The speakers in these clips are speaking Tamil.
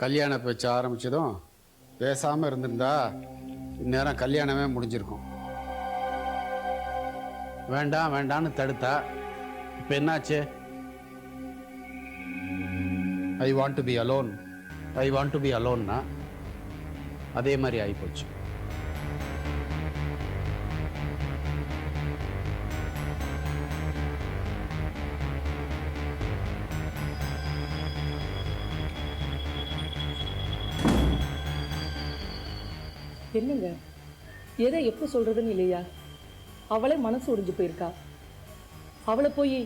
கல்யாண பேச்சு ஆரம்பிச்சதும் பேசாமல் இருந்திருந்தா இந்நேரம் கல்யாணமே முடிஞ்சிருக்கும். வேண்டாம் வேண்டான்னு தடுத்தா இப்போ என்னாச்சு? I want to be alone, I want to be அலோன்னா அதே மாதிரி ஆகிப்போச்சு. என்னங்க, எதை எப்போ சொல்றதுன்னு இல்லையா? அவளே மனசு ஒடிஞ்சு போயிருக்கா. அவளை போய்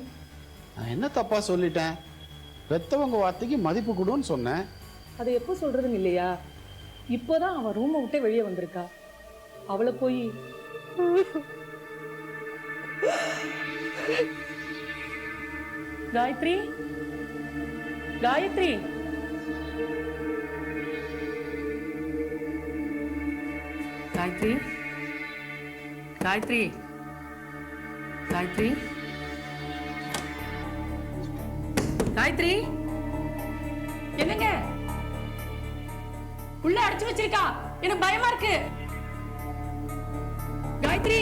நான் என்ன தப்பா சொல்லிட்டேன்? பெத்தவங்க வார்த்தைக்கு மதிப்பு கொடுன்னு சொன்னேன். அதை எப்போ சொல்றதுன்னு இல்லையா? இப்போதான் அவன் ரூமை விட்டே வெளியே வந்திருக்கா. அவளை போய் காயத்ரி, காயத்ரி, காயத்ரி, காயத்ரி, காயத்ரி, காயத்ரி, என்னங்க உள்ள அடைச்சு வச்சிருக்கா? எனக்கு பயமா இருக்கு. காயத்ரி,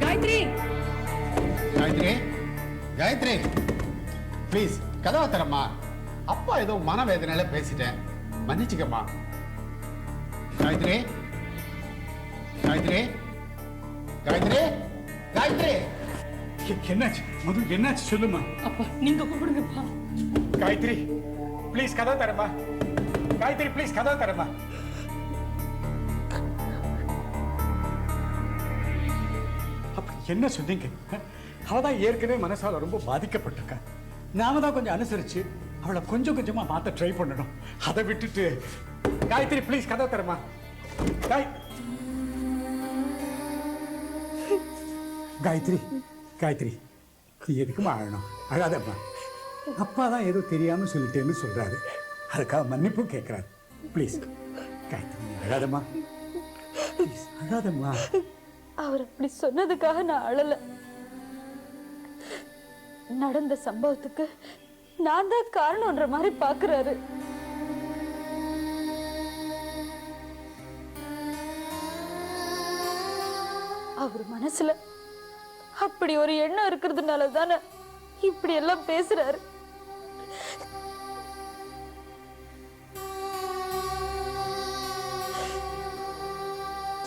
காயத்ரி, காயத்ரி, காயத்ரி, ப்ளீஸ் கதவை தரம்மா. அப்பா ஏதோ மனவேதனையில பேசிட்டேன், மன்னிச்சுக்கம்மா. காயத்ரி, காயத்ரி, காயத்ரி, காயத்ரி. என்னாச்சு மது? என்னாச்சு சொல்லுமா? அப்பா நீங்க கூப்பிடுங்கப்பா. காயத்ரி ப்ளீஸ் கதவை தரமா. காயத்ரி ப்ளீஸ் கதவை தரமா. அப்படி என்ன சொன்னீங்க? அவதான் ஏற்கனவே மனசால ரொம்ப பாதிக்கப்பட்டிருக்கா. நாம தான் கொஞ்சம் அனுசரிச்சு அவளை கொஞ்சம் கொஞ்சமா மாத்த ட்ரை பண்ணணும். அதை விட்டுட்டு காயத்ரி ப்ளீஸ் கதவை தரமா. காயத்ரி, காயத்ரி எதுக்குமா அழணும்? அழாதம்மா. அப்பா தான் ஏதோ தெரியாம சொல்லிட்டேன்னு சொல்றாரு, அதுக்காக மன்னிப்பு கேட்கிறாரு. ப்ளீஸ் காயத்ரி அழாதம்மா, அழாதம்மா. அவர் அப்படி சொன்னதுக்காக நான் அழல. நடந்த சம்பவத்துக்கு நான் தான் காரணம்ன்ற மாதிரி பாக்குறாரு. அவர் மனசுல அப்படி ஒரு எண்ணம் இருக்கிறதுனால தானே இப்படி எல்லாம் பேசுறாரு.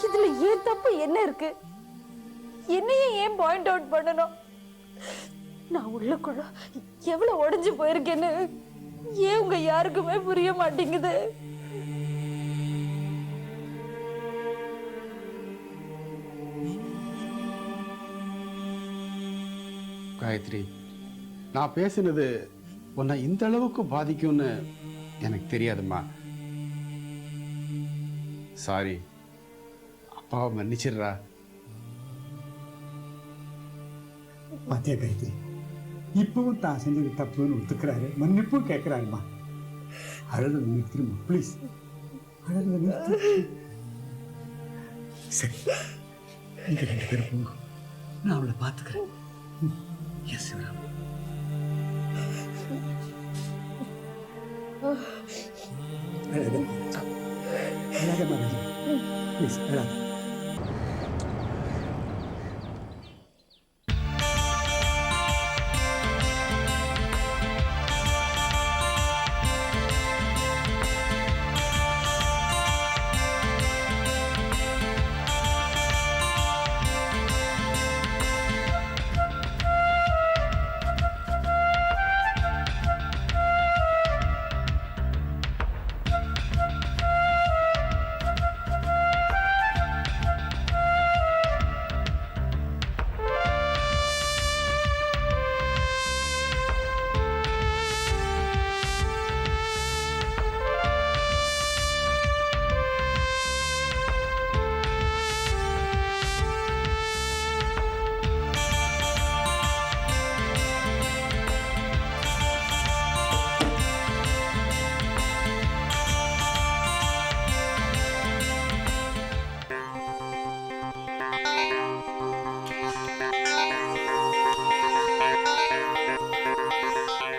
இதுல ஏன் தப்பு என்ன இருக்கு? என்னையே ஏன் பாயிண்ட் அவுட் பண்ணணும்? நான் உள்ளுக்குள்ள எவ்வளவு உடைஞ்சு போயிருக்கேன்னு ஏன் உங்க யாருக்குமே புரிய மாட்டேங்குது? காயத்ரி, நான் பேசினது உன்னை இந்த அளவுக்கு பாதிக்கும்னு எனக்கு தெரியாதும்மா. சாரி, அப்பாவை மன்னிச்சிடுறா. பாத்தியா காயத்ரி, இப்பவும் தான் செஞ்சது தப்புன்னு ஒத்துக்கிறாரு, மன்னிப்பு கேட்கிறாருமா. அழுத நிறுத்திடுமா ப்ளீஸ், அழுத நிறுத்து. சரி, நீங்க 2 பேரும் போங்க, நான் அவளை பார்த்துக்கிறேன். எஸ் சிவராம். அழாதம்மா, ப்ளீஸ் அழாத.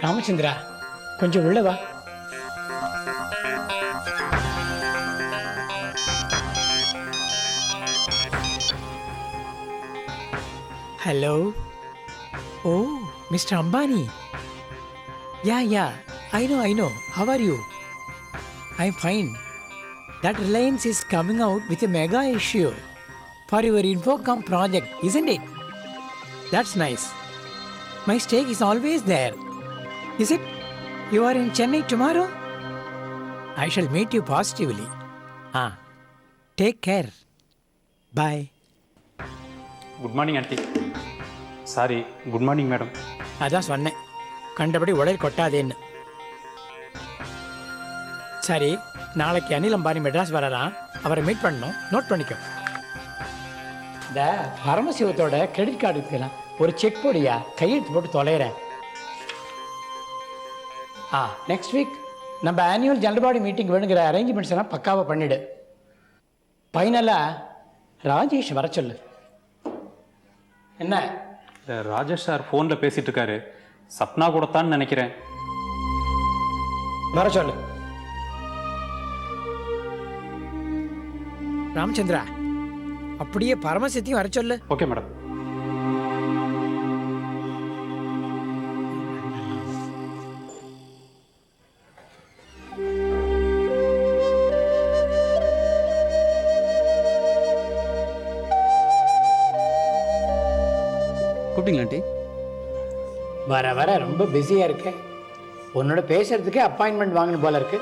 ராமச்சந்திரா கொஞ்சம் உள்ள வா. Hello. Oh, mister Ambani. Yeah, I know. How are you? I'm fine. That Reliance is coming out with a mega issue for your Infocom project, isn't it? That's nice. My stake is always there. Is it? You are in Chennai tomorrow? I shall meet you positively. Take care. Bye. Good morning aunty. Sorry, good morning madam. அதான் சொன்னேன், கண்டபடி உடல் கொட்டாதேன்னு. சரி, நாளைக்கு அனில் அம்பானி மெட்ராஸ் வரலாம், அவரை மீட் பண்ணணும், நோட் பண்ணிக்கோ. இந்த பரமசிவத்தோட கிரெடிட் கார்டு இருக்கலாம், ஒரு செக் போடியா, கையெழுத்து போட்டு தொலைகிறேன். நெக்ஸ்ட் வீக் நம்ம ஆனுவல் ஜெனரல் பாடி மீட்டிங் வேணுங்கிற அரேஞ்ச்மெண்ட்ஸ் எல்லாம் பக்காவாக பண்ணிவிடு. ஃபைனலாக ராஜேஷ் வர சொல்லு. என்ன? ராஜேஷ் சார் ஃபோனில் பேசிகிட்டு இருக்காரு, சப்னா கூடத்தான்னு நினைக்கிறேன். வர சொல்லு. ராமச்சந்திரா, அப்படியே பரமசிவத்தையும் வர சொல்லு. Okay madam. கூப்பிட்டீங்களா ஆண்டி? வர வர ரொம்ப பிஸியாக இருக்க. உன்னோட பேசுறதுக்கே அப்பாயின்மெண்ட் வாங்கணும் போல இருக்கு.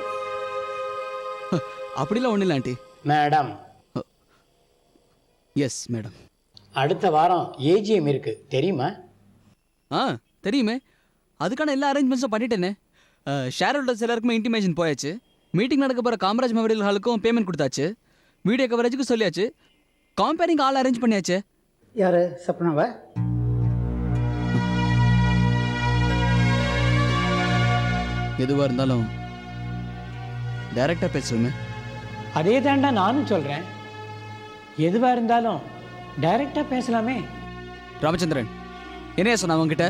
அப்படிலாம் ஒன்றும் இல்லை ஆண்டி. மேடம். Yes madam. அடுத்த வாரம் ஏஜிஎம் இருக்கு, தெரியுமா? தெரியுமே. அதுக்கான எல்லா அரேஞ்ச்மெண்ட்ஸும் பண்ணிட்டேனே. ஷேர் ஹோல்டர்ஸ் எல்லாருக்குமே இன்டிமேஷன் போயாச்சு. மீட்டிங் நடக்க போகிற காமராஜ் மெமோரியல் ஹாலுக்கும் பேமெண்ட் கொடுத்தாச்சு. வீடியோ கவரேஜுக்கும் சொல்லியாச்சு. காம்பேரிங் ஆள் அரேஞ்ச் பண்ணியாச்சு. யாரு? சப்னாவா? எதுவாக இருந்தாலும் டைரக்டாக பேசுவோமே. அதே தாண்டா நானும் சொல்கிறேன். எதுவாக இருந்தாலும் டைரக்டாக பேசலாமே. ராமச்சந்திரன் என்னையா சொன்ன அவன்கிட்ட?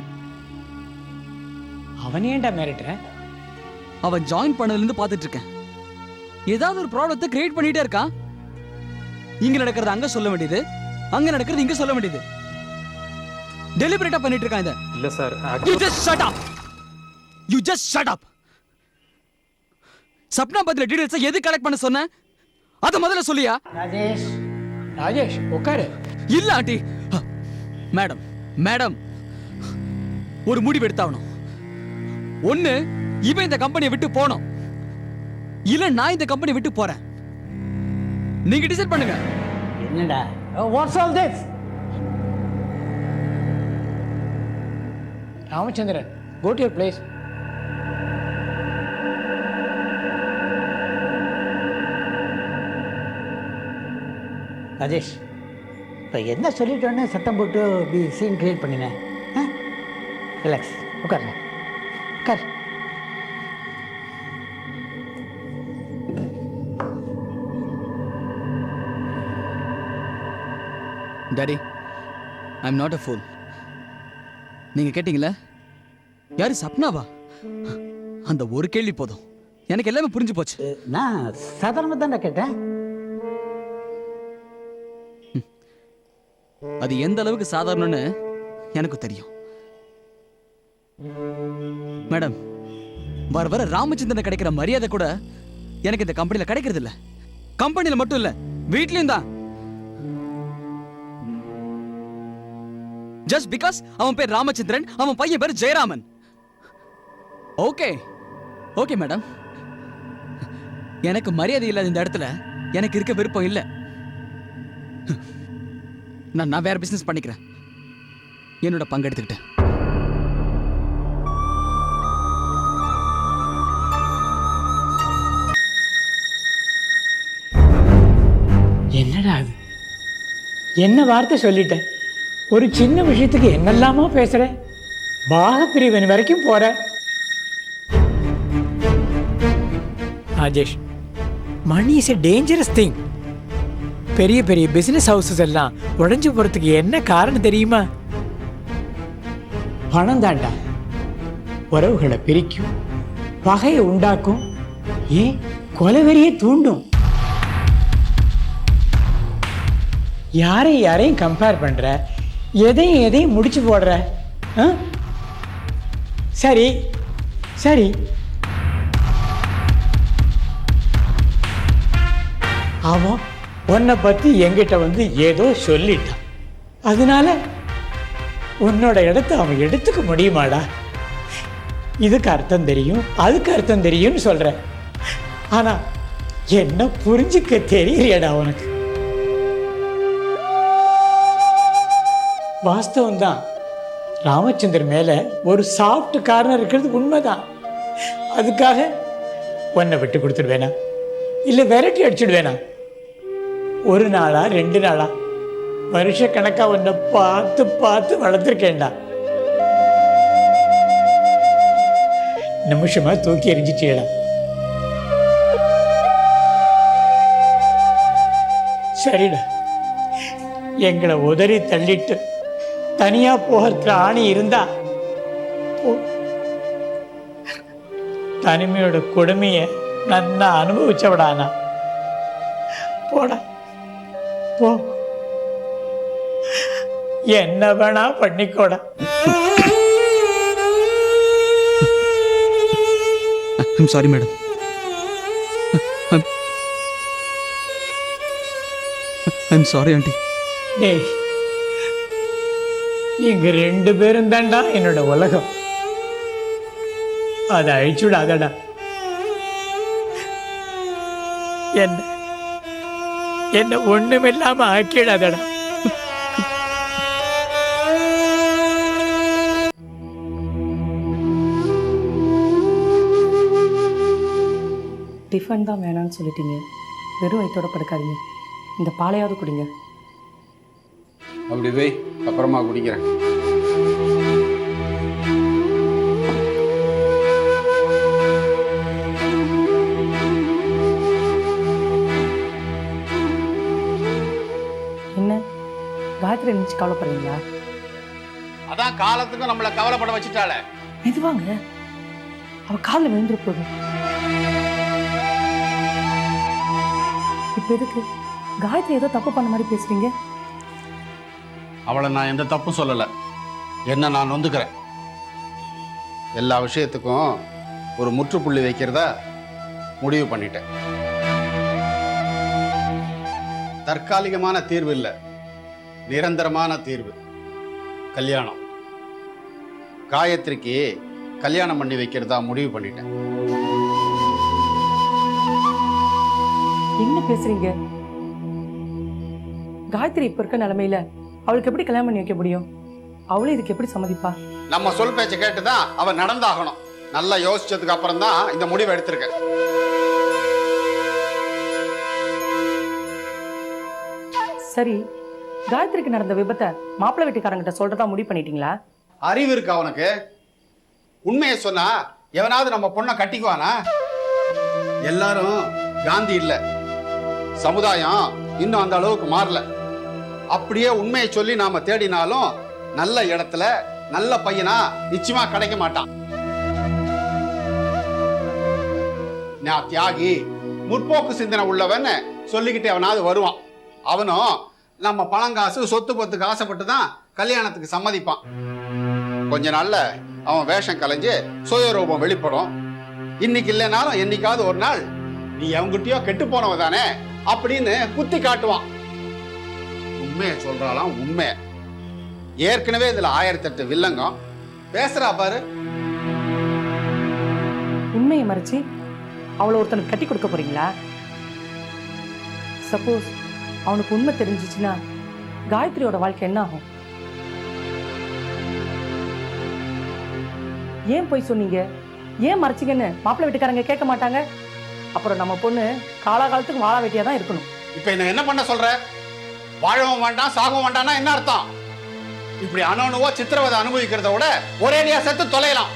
அவன் ஏன்டா மிரட்டுற? அவன் ஜாயின் பண்ணதுலேருந்து பார்த்துட்டு இருக்கேன். ஏதாவது ஒரு ப்ராப்ளத்தை கிரியேட் பண்ணிகிட்டே இருக்கான். இங்கே நடக்கிறது அங்கே சொல்ல வேண்டியது, அங்கே நடக்கிறது இங்கே சொல்ல வேண்டியது. டெலிபரேட்டாக பண்ணிட்டு இருக்கான் இதை. இல்லை sir. You just shut up. Sapna பத்திர டீடைல்ஸை எது கலெக்ட் பண்ண சொன்ன? அதை முதல்ல சொல்லியா? ராஜேஷ் உட்காரு. இல்ல ஆண்டி. மேடம் ஒரு முடிவு எடுத்தாகணும். ஒண்ணு இவன் இந்த கம்பெனியை விட்டு போனோம், இல்ல நான் இந்த கம்பெனியை விட்டு போறேன். நீங்க டிசைட் பண்ணுங்க. என்னடா? What's all this? Ramachandran, go to your place. Rajesh, இப்போ என்ன சொல்லிட்டோன்னு சத்தம் போட்டு இப்படி சீன் கிரியேட் பண்ணினேன். ரிலாக்ஸ், உட்காருங்க, உட்கார். Daddy, I am not a pool. நீங்க கேட்டீங்களா யாரு சப்னாவா? அந்த ஒரு கேள்வி போதும், எனக்கு எல்லாமே புரிஞ்சு போச்சு. நான் சாதாரணமாக தான்டா கேட்டேன். அது எந்த அளவுக்கு சாதாரணன்னு எனக்கு தெரியும். மேடம், வர வர ராமச்சந்திரன் கிடைக்கிற மரியாதை கூட எனக்கு இந்த கம்பெனில கிடைக்கிறது இல்ல. கம்பெனில மட்டும் இல்ல, வீட்லயும் தான். ஜஸ்ட் பிகாஸ் அவன் பேர் ராமச்சந்திரன், அவன் பையன் பேர் ஜெயராமன். ஓகே மேடம், எனக்கு மரியாதை இல்லாத இந்த இடத்துல எனக்கு இருக்க விருப்பம் இல்லை. நான் வேற பிசினஸ் பண்ணிக்கிறேன். என்னோட பங்கு எடுத்துக்கிட்டேன். என்னடா அது? என்ன வார்த்தை சொல்லிட்டேன்? ஒரு சின்ன விஷயத்துக்கு என்னெல்லாமோ பேசுற, பாகப்பிரிவின் வரைக்கும் போற. Rajesh, money is a dangerous thing. பெரிய பெரிய பிசினஸ் ஹவுசஸ் எல்லாம் உடைஞ்சு போறதுக்கு என்ன காரணம் தெரியுமா? பணம் தாண்டா. உறவுகளை பிரிக்கும், பகையை உண்டாக்கும், ஏன் கொலைவெறியை தூண்டும். யாரையும் கம்பேர் பண்ற, எதையும் முடிச்சு போடுற. ஆ? சரி சரி, அவன் உன்னை பத்தி என்கிட்ட வந்து ஏதோ சொல்லிட்டான், அதனால உன்னோட இடத்தை அவன் எடுத்துக்க முடியுமாடா? இதுக்கு அர்த்தம் தெரியும், அதுக்கு அர்த்தம் தெரியும்னு சொல்ற, ஆனா என்ன புரிஞ்சுக்க தெரியலையடா உனக்கு. வாஸ்தவம் தான், ராமச்சந்திரன் மேல ஒரு சாஃப்ட் கார்னர் இருக்கிறது உண்மைதான். அதுக்காக உன்னை விட்டு கொடுத்துடுவேனா, இல்லை விரட்டி அடிச்சுடுவேனா? ஒரு நாளா 2 நாளா வருஷக்கணக்கா உன்னை பார்த்து பார்த்து வளர்த்துருக்கேன்டா. நிமிஷமா தூக்கி எரிஞ்சிட்டேடா. சரிடா, எங்களை உதறி தள்ளிட்டு தனியா போகிறதுக்கு ஆணி இருந்தா போ. தனிமையோட கொடுமைய நன்னா அனுபவிச்சவடானா. போடா போ, என்ன வேணா பண்ணிக்கோடா. I'm sorry madam. I'm sorry aunty. டேய், நீங்க 2 பேரும் தான்டா என்னோட உலகம். அதை அழிச்சுடாதடா. என்ன ஒண்ணுமில்லாம ஆக்கிடாதடா. டிஃபன் தான் வேணான்னு சொல்லிட்டீங்க, வெறும் வயிற்றோட படுக்காதீங்க, இந்த பாலையாவது குடிங்க. அப்படி போய் அப்புறமா குடிக்கிறேன். என்ன காயத்ரி நினைச்சு கவலைப்படுறீங்களா? அதான் காலத்துக்கும் நம்மளை கவலைப்பட வச்சுட்டாளே. மெதுவாங்க, அவ காலில் விழுந்துரு போகுது. இப்ப எதுக்கு காயத்ரி ஏதோ தப்பு பண்ண மாதிரி பேசுறீங்க? அவளை நான் எந்த தப்பும் சொல்லலை, என்ன நான் நொந்துக்கிறேன். எல்லா விஷயத்துக்கும் ஒரு முற்றுப்புள்ளி வைக்கிறதா முடிவு பண்ணிட்டேன். தற்காலிகமான தீர்வு இல்லை, நிரந்தரமான தீர்வு. கல்யாணம். காயத்ரிக்கு கல்யாணம் பண்ணி வைக்கிறதா முடிவு பண்ணிட்டேன். என்ன பேசுறீங்க? காயத்ரி இப்ப இருக்க நிலைமையில அவளுக்கு எப்படி கல்யாணம் பண்ணி வைக்க முடியும்? அவளும் இதுக்கு எப்படி சம்மதிப்பா? நம்ம சொல் பேச்சை கேட்டுதான் அவ நடந்தாகணும். நல்லா யோசிச்சதுக்கு அப்புறம் தான் இந்த முடிவை எடுத்திருக்கேன். சரி, காயத்ரிக்கு நடந்த விபத்தை மாப்பிள்ளை வீட்டுக்காரங்கிட்ட சொல்றதா முடிவு பண்ணிட்டீங்களா? அறிவு இருக்கு அவனுக்கு? உண்மையை சொன்னா எவனாவது நம்ம பொண்ணை கட்டிக்குவானா? எல்லாரும் காந்தி இல்ல, சமுதாயம் இன்னும் அந்த அளவுக்கு மாறல. அப்படியே உண்மையை சொல்லி நாம தேடினாலும் நல்ல இடத்துல நல்ல பையனா நிச்சயமா கிடைக்க மாட்டான். நான் தியாகி, முற்போக்கு சிந்தனை உள்ளவன் சொல்லிக்கிட்டு அவனாவது வருவான். அவனும் நம்ம பணங்காசு சொத்து பத்துக்கு ஆசைப்பட்டு தான் கல்யாணத்துக்கு சம்மதிப்பான். கொஞ்ச நாள்ல அவன் வேஷம் கலைஞ்சு சுயரூபம் வெளிப்படும். இன்னைக்கு இல்லைனாலும் என்னைக்காவது ஒரு நாள் நீ அவங்கிட்டயோ கெட்டு போனவ தானே அப்படின்னு குத்தி காட்டுவான். உண்மையை சொல்றாளாம், உண்மை. ஏற்கனவே இதுல 1008 வில்லங்கம் பேசுறா பாரு. உண்மையை மறைச்சு அவளை ஒருத்தனுக்கு கட்டி கொடுக்க போறீங்களா? சப்போஸ் அவனுக்கு உண்மை தெரிஞ்சிச்சுன்னா காயத்ரியோட வாழ்க்கை என்ன ஆகும்? ஏன் போய் சொன்னீங்க, ஏன் மறைச்சிங்கன்னு மாப்பிள்ளை வீட்டுக்காரங்க கேட்க மாட்டாங்க? அப்புறம் நம்ம பொண்ணு காலாகாலத்துக்கு வாழ வேண்டியா தான் இருக்கணும். இப்ப என்ன பண்ண சொல்ற? வாழவும் வேண்டாம் சாகவும் வேண்டாம்னா என்ன அர்த்தம்? இப்படி அணுவா சித்திரவதை அனுபவிக்கிறத விட ஒரேடியா செத்து தொலையலாம்.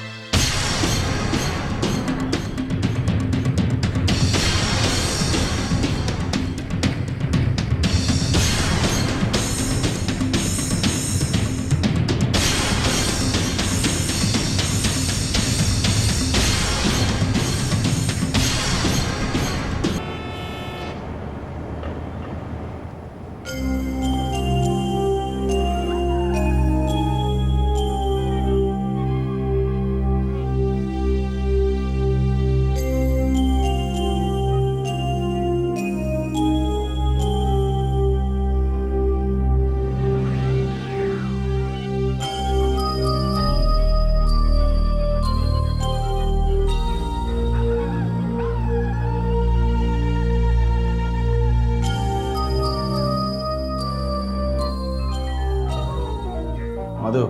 மது,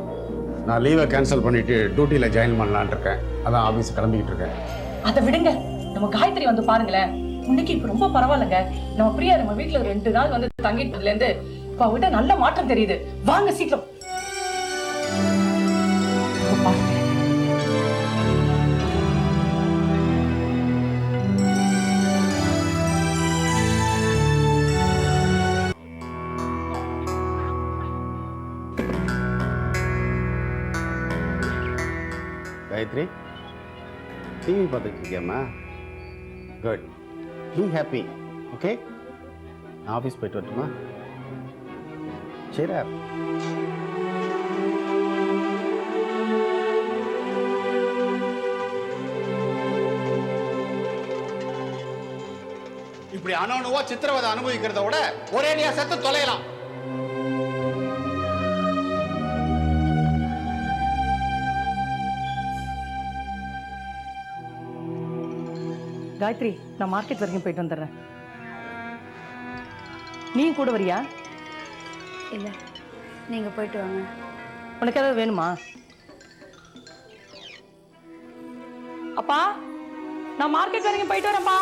நான் லீவை கேன்சல் பண்ணிட்டு டியூட்டியில் ஜாயின் பண்ணலான் இருக்கேன். அதான் ஆஃபீஸ் கிளம்பிக்கிட்டு இருக்கேன். அதை விடுங்க, நம்ம காயத்ரி வந்து பாருங்களேன். இன்னைக்கு இப்ப ரொம்ப பரவாயில்லைங்க. நம்ம பிரியா நம்ம வீட்டுல 2 நாள் வந்து தங்கிட்டதுல இருந்து இப்ப அவகிட்ட நல்ல மாற்றம் தெரியுது. வாங்க சீக்கிரம். காயத்ரி, டிவி பார்த்துட்டு இருக்கியாம்மா? Good, be happy. ஓகே, நான் ஆஃபீஸ் போயிட்டு வரட்டுமா? சரி. இப்படி அணுவா சித்திரவதை அனுபவிக்கிறத விட ஒரேடியா செத்து தொலையலாம். காயத்ரி, நான் மார்க்கெட் வரைக்கும் போயிட்டு வந்துடுறேன். நீ கூட வரியா? இல்லை, நீங்கள் போயிட்டு வாங்க. உனக்கு ஏதாவது வேணுமா? அப்பா, நான் மார்க்கெட் வரைக்கும் போயிட்டு வரேன்ப்பா.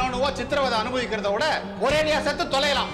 அணுவா சித்திரவதை அனுபவிக்கிறத விட ஒரேடியா செத்து தொலையலாம்.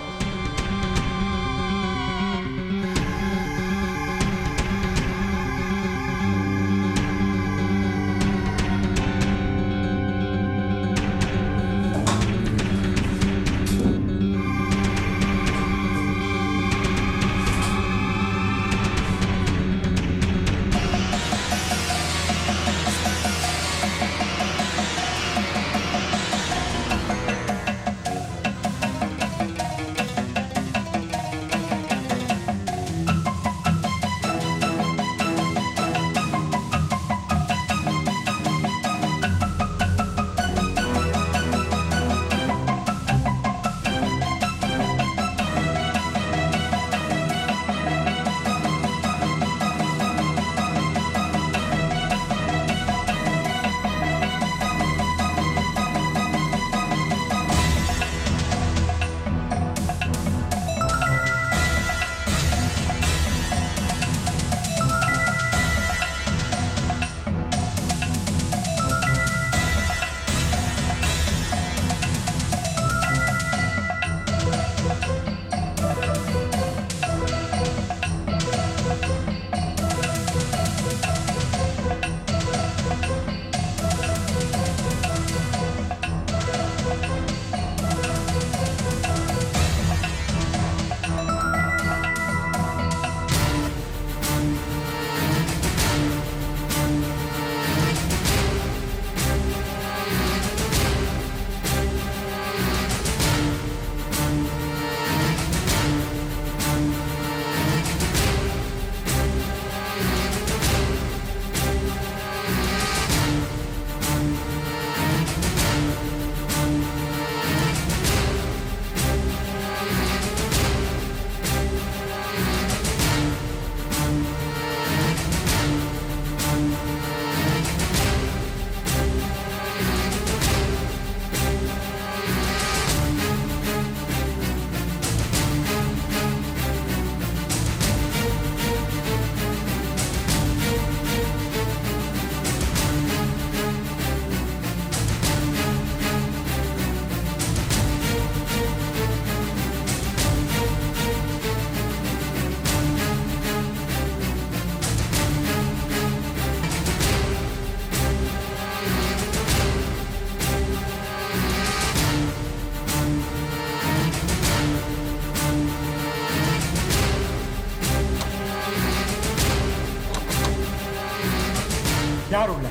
யார் உள்ள?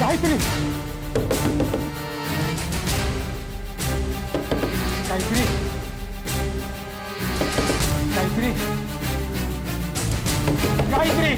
காயத்ரி, காயத்ரி, காயத்ரி, காயத்ரி.